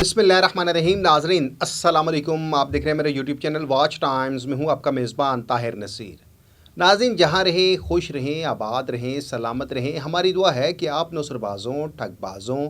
बिस्मिल्लाहिर्रहमानिर्रहीम। नाजरीन अस्सलाम वालेकुम। आप देख रहे हैं मेरे यूट्यूब चैनल वॉच टाइम्स में हूँ आपका मेज़बान ताहिर नसीर। नाज़रीन, जहाँ रहें खुश रहें, आबाद रहें, सलामत रहें। हमारी दुआ है कि आप नौसरबाज़ों, ठगबाज़ों,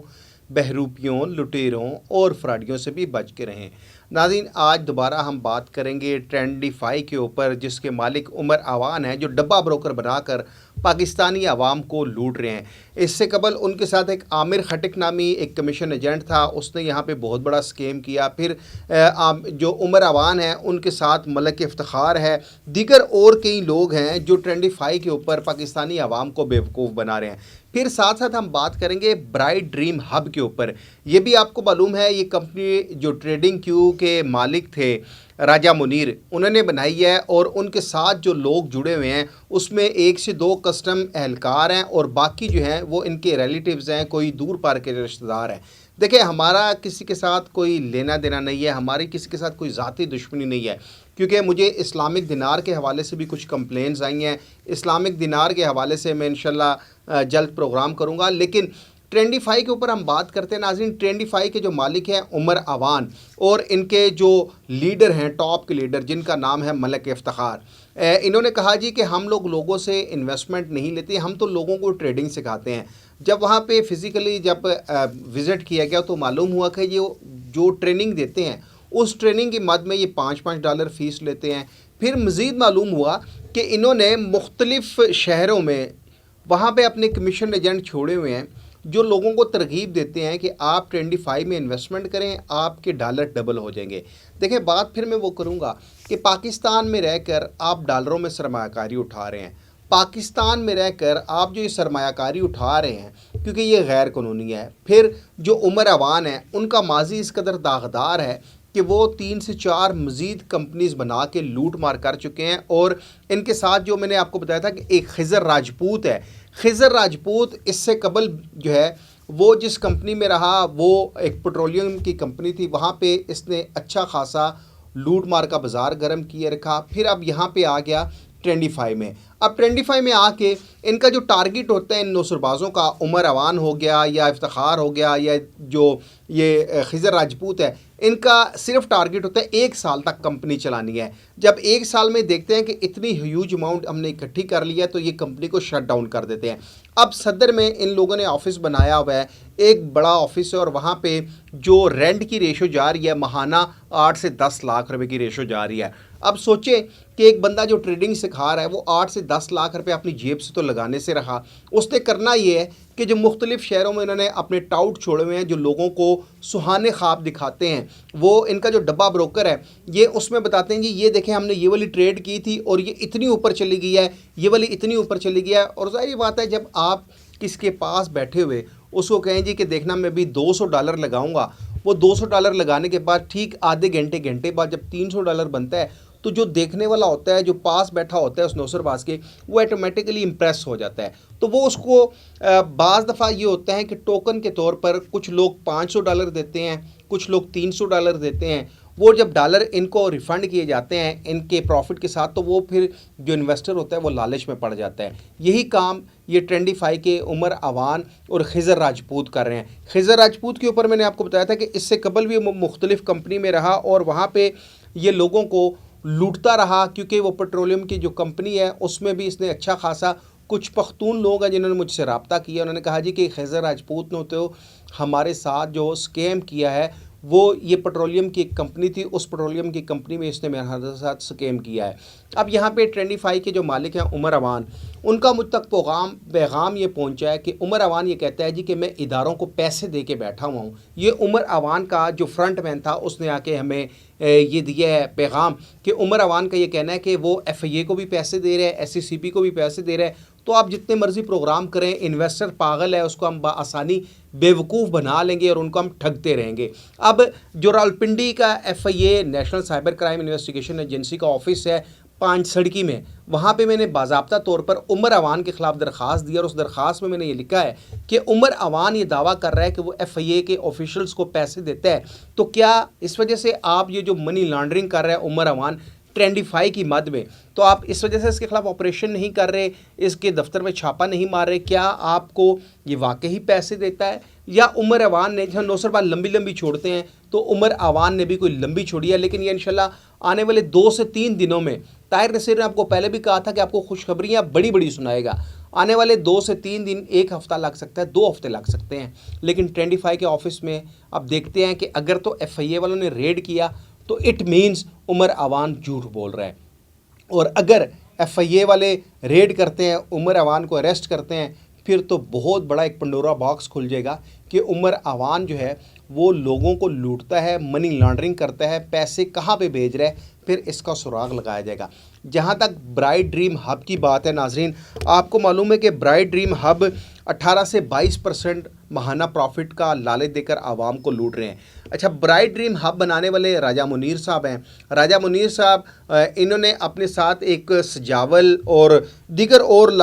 बहरूपियों, लुटेरों और फ्रॉडियों से भी बच के रहें। नाज़रीन, आज दोबारा हम बात करेंगे ट्रेंडिफाई के ऊपर, जिसके मालिक उमर आवान हैं, जो डब्बा ब्रोकर बनाकर पाकिस्तानी आवाम को लूट रहे हैं। इससे कबल उनके साथ एक आमिर खटिक नामी एक कमीशन एजेंट था, उसने यहाँ पे बहुत बड़ा स्कैम किया। फिर जो उमर आवान है उनके साथ मलक इफ्तिखार है, दीगर और कई लोग हैं जो ट्रेंडिफाई के ऊपर पाकिस्तानी आवाम को बेवकूफ़ बना रहे हैं। फिर साथ साथ हम बात करेंगे ब्राइट ड्रीम हब के ऊपर। ये भी आपको मालूम है, ये कंपनी जो ट्रेडिंग क्यू के मालिक थे राजा मुनीर, उन्होंने बनाई है और उनके साथ जो लोग जुड़े हुए हैं उसमें 1 से 2 कस्टम एहलकार हैं और बाकी जो हैं वो इनके रिलेटिव्स हैं, कोई दूर पार के रिश्तेदार हैं। देखिए, हमारा किसी के साथ कोई लेना देना नहीं है, हमारी किसी के साथ कोई ज़ाती दुश्मनी नहीं है, क्योंकि मुझे इस्लामिक दिनार के हवाले से भी कुछ कंप्लेंट्स आई हैं। इस्लामिक दिनार के हवाले से मैं इंशाल्लाह जल्द प्रोग्राम करूँगा। लेकिन ट्रेंडिफाई के ऊपर हम बात करते हैं। नाज़रीन, ट्रेंडिफाई के जो मालिक हैं उमर आवान और इनके जो लीडर हैं, टॉप के लीडर, जिनका नाम है मलक इफ्तिखार, इन्होंने कहा जी कि हम लोगों से इन्वेस्टमेंट नहीं लेते, हम तो लोगों को ट्रेडिंग सिखाते हैं। जब वहाँ पे फ़िज़िकली जब विज़िट किया गया तो मालूम हुआ कि ये जो ट्रेनिंग देते हैं उस ट्रेनिंग की मद में ये $5-5 फ़ीस लेते हैं। फिर मज़ीद मालूम हुआ कि इन्होंने मुख्तलिफ़ शहरों में वहाँ पे अपने कमीशन एजेंट छोड़े हुए हैं जो लोगों को तरगीब देते हैं कि आप ट्रेंडिफाई में इन्वेस्टमेंट करें, आपके डॉलर डबल हो जाएंगे। देखिए, बात फिर मैं वो करूँगा कि पाकिस्तान में रहकर आप डॉलरों में सरमायाकारी उठा रहे हैं। पाकिस्तान में रहकर आप जो ये सरमायाकारी उठा रहे हैं, क्योंकि ये गैर कानूनी है। फिर जो उमर अवान है उनका माजी इस कदर दागदार है कि वो 3 से 4 मज़ीद कंपनीज़ बना के लूट मार कर चुके हैं। और इनके साथ जो मैंने आपको बताया था कि एक खिज़र राजपूत है, खिज़र राजपूत इससे कबल जो है वो जिस कंपनी में रहा वो एक पेट्रोलियम की कंपनी थी, वहाँ पे इसने अच्छा खासा लूट मार का बाज़ार गर्म किए रखा। फिर अब यहाँ पे आ गया ट्रेंडिफाई में। अब ट्रेंडिफाई में आके इनका जो टारगेट होता है इन नौसरबाज़ों का, उमर अवान हो गया या इफ्तिखार हो गया या जो ये खिज़र राजपूत है, इनका सिर्फ टारगेट होता है 1 साल तक कंपनी चलानी है। जब 1 साल में देखते हैं कि इतनी ह्यूज अमाउंट हमने इकट्ठी कर लिया तो ये कंपनी को शट डाउन कर देते हैं। अब सदर में इन लोगों ने ऑफिस बनाया हुआ है, एक बड़ा ऑफिस है, और वहाँ पे जो रेंट की रेशो जा रही है महाना 8 से 10 लाख रुपए की रेशो जा रही है। अब सोचें कि एक बंदा जो ट्रेडिंग सिखा रहा है वो 8 से 10 लाख रुपए अपनी जेब से तो लगाने से रहा। उसने करना ये है कि जो मुख्तलिफ़ शहरों में इन्होंने अपने टाउट छोड़े हुए हैं जो लोगों को सुहाने ख्वाब दिखाते हैं, वो इनका जो डब्बा ब्रोकर है ये उसमें बताते हैं जी ये देखें हमने ये वाली ट्रेड की थी और ये इतनी ऊपर चली गई है, ये वाली इतनी ऊपर चली गई है। और ज़ाहिर बात है, जब आप किसके पास बैठे हुए उसको कहें जी कि देखना मैं भी $200 लगाऊंगा, वो $200 लगाने के बाद ठीक आधे घंटे बाद जब $300 बनता है तो जो देखने वाला होता है, जो पास बैठा होता है उस नौसरबाज के, वो ऑटोमेटिकली इम्प्रेस हो जाता है। तो वो उसको बाज़ दफ़ा ये होता है कि टोकन के तौर पर कुछ लोग $500 देते हैं, कुछ लोग $300 देते हैं। वो जब डॉलर इनको रिफ़ंड किए जाते हैं इनके प्रॉफिट के साथ, तो वो फिर जो इन्वेस्टर होता है वो लालच में पड़ जाता है। यही काम ये ट्रेंडिफाई के उमर अवान और खिज़र राजपूत कर रहे हैं। खिज़र राजपूत के ऊपर मैंने आपको बताया था कि इससे कबल भी मुख्तलिफ़ कंपनी में रहा और वहाँ पर ये लोगों को लूटता रहा, क्योंकि वो पेट्रोलियम की जो कंपनी है उसमें भी इसने अच्छा खासा, कुछ पख्तून लोग हैं जिन्होंने मुझसे रब्ता किया, उन्होंने कहा जी कि खिज़र राजपूत ने तो हमारे साथ जो स्कैम किया है वो ये पेट्रोलियम की एक कंपनी थी, उस पेट्रोलियम की कंपनी में इसने मेरे साथ स्कैम किया है। अब यहाँ पे ट्रेंडिफाई के जो मालिक हैं उमर अवान, उनका मुझ तक पैगाम ये पहुँचा है कि उमर अवान ये कहता है जी कि मैं इदारों को पैसे दे के बैठा हुआ हूँ। ये उमर अवान का जो फ्रंट मैन था उसने आके हमें ये दिया है पैगाम कि उमर अवान का ये कहना है कि वो FIA को भी पैसे दे रहे हैं, SCCP को भी पैसे दे रहे हैं, तो आप जितने मर्जी प्रोग्राम करें, इन्वेस्टर पागल है उसको हम आसानी बेवकूफ़ बना लेंगे और उनको हम ठगते रहेंगे। अब जो रावलपिंडी का FIA national cyber crime investigation agency का ऑफिस है 5 सड़की में, वहाँ पे मैंने बाज़ाब्ता तौर पर उमर अवान के ख़िलाफ़ दरख्वास्त दी और उस दरख्वास्त में मैंने ये लिखा है कि उमर अवान ये दावा कर रहा है कि वो FIA के ऑफिशियल्स को पैसे देता है। तो क्या इस वजह से आप ये जो मनी लॉन्ड्रिंग कर रहा है उमर अवान, ट्रेंडिफाई की मद में, तो आप इस वजह से इसके खिलाफ ऑपरेशन नहीं कर रहे, इसके दफ्तर में छापा नहीं मार रहे। क्या आपको ये वाकई पैसे देता है, या उमर अवान ने, जहाँ नौसर बात लंबी लंबी छोड़ते हैं तो उमर अवान ने भी कोई लंबी छोड़ी है। लेकिन ये इंशाल्लाह आने वाले 2 से 3 दिनों में, ताहिर नसीर ने आपको पहले भी कहा था कि आपको खुशखबरियाँ बड़ी बड़ी सुनाएगा। आने वाले 2 से 3 दिन, 1 हफ्ता लग सकता है, 2 हफ्ते लग सकते हैं। लेकिन ट्रेंडिफाई के ऑफिस में अब देखते हैं कि अगर तो FIA वालों ने रेड किया तो इट मीन्स उमर अवान झूठ बोल रहा है, और अगर FIA वाले रेड करते हैं, उमर अवान को अरेस्ट करते हैं, फिर तो बहुत बड़ा एक पंडोरा बॉक्स खुल जाएगा कि उमर अवान जो है वो लोगों को लूटता है, मनी लॉन्ड्रिंग करता है, पैसे कहाँ पे भेज रहा है, फिर इसका सुराग लगाया जाएगा। जहाँ तक ब्राइट ड्रीम हब की बात है नाजरीन, आपको मालूम है कि ब्राइट ड्रीम हब 18 से 22% माहाना प्रॉफिट का लालच देकर आवाम को लूट रहे हैं। अच्छा, ब्राइट ड्रीम हब बनाने वाले राजा मुनीर साहब हैं। राजा मुनीर साहब, इन्होंने अपने साथ एक सजावल और दीगर और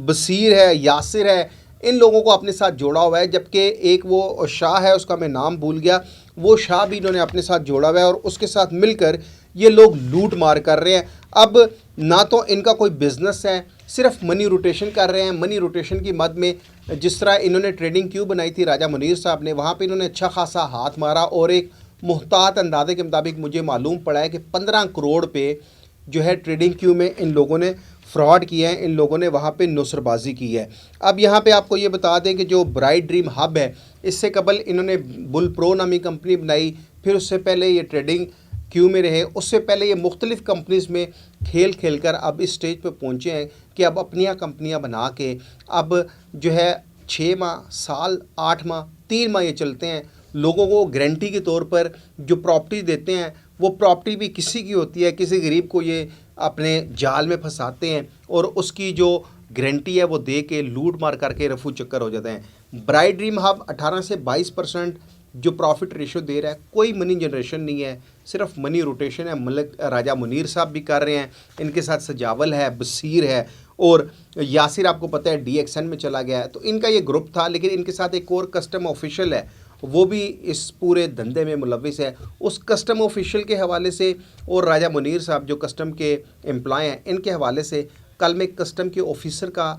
बसीर है, यासिर है, इन लोगों को अपने साथ जोड़ा हुआ है। जबकि एक वो शाह है, उसका मैं नाम भूल गया, वो शाह भी इन्होंने अपने साथ जोड़ा हुआ है, और उसके साथ मिलकर ये लोग लूट मार कर रहे हैं। अब ना तो इनका कोई बिजनेस है, सिर्फ मनी रोटेशन कर रहे हैं। मनी रोटेशन की मद में जिस तरह इन्होंने ट्रेडिंग क्यू बनाई थी राजा मुनीर साहब ने, वहाँ पे इन्होंने अच्छा खासा हाथ मारा, और एक मुहतात अंदाजे के मुताबिक मुझे मालूम पड़ा है कि 15 करोड़ पे जो है ट्रेडिंग क्यू में इन लोगों ने फ्रॉड किया है, इन लोगों ने वहाँ पे नुसरबाजी की है। अब यहाँ पे आपको ये बता दें कि जो ब्राइट ड्रीम हब है, इससे कबल इन्होंने बुल प्रो नामी कंपनी बनाई, फिर उससे पहले ये ट्रेडिंग क्यू में रहे, उससे पहले ये मुख्तलिफ़ कंपनीज़ में खेल खेल कर अब इस स्टेज पर पहुँचे हैं कि अब अपनियाँ कंपनियाँ बना के अब जो है 6 माह, साल, 8 माह, 3 माह ये चलते हैं। लोगों को गारंटी के तौर पर जो प्रॉपर्टी देते हैं, वो प्रॉपर्टी भी किसी की होती है, किसी गरीब को ये अपने जाल में फंसाते हैं, और उसकी जो गारंटी है वो दे के लूट मार करके रफू चक्कर हो जाते हैं। ब्राइट ड्रीम हब 18 से 22% जो प्रॉफिट रेशो दे रहा है, कोई मनी जनरेशन नहीं है, सिर्फ मनी रोटेशन है। मलिक राजा मुनीर साहब भी कर रहे हैं, इनके साथ सजावल है, बसीर है, और यासिर आपको पता है DXN में चला गया है। तो इनका ये ग्रुप था, लेकिन इनके साथ एक और कस्टम ऑफिशियल है, वो भी इस पूरे धंधे में मुलविस है। उस कस्टम ऑफिशियल के हवाले से और राजा मुनीर साहब जो कस्टम के एम्प्लॉय हैं, इनके हवाले से कल मैं कस्टम के ऑफिसर का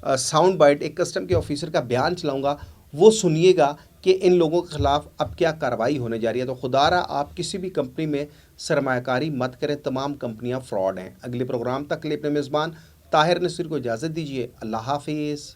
साउंड बाइट, एक कस्टम के ऑफिसर का बयान चलाऊँगा, वो सुनिएगा कि इन लोगों के ख़िलाफ़ अब क्या कार्रवाई होने जा रही है। तो खुदारा आप किसी भी कंपनी में सरमायाकारी मत करें, तमाम कंपनियां फ्रॉड हैं। अगले प्रोग्राम तक के लिए अपने मेज़बान ताहिर नसीर को इजाज़त दीजिए। अल्लाह हाफिज़।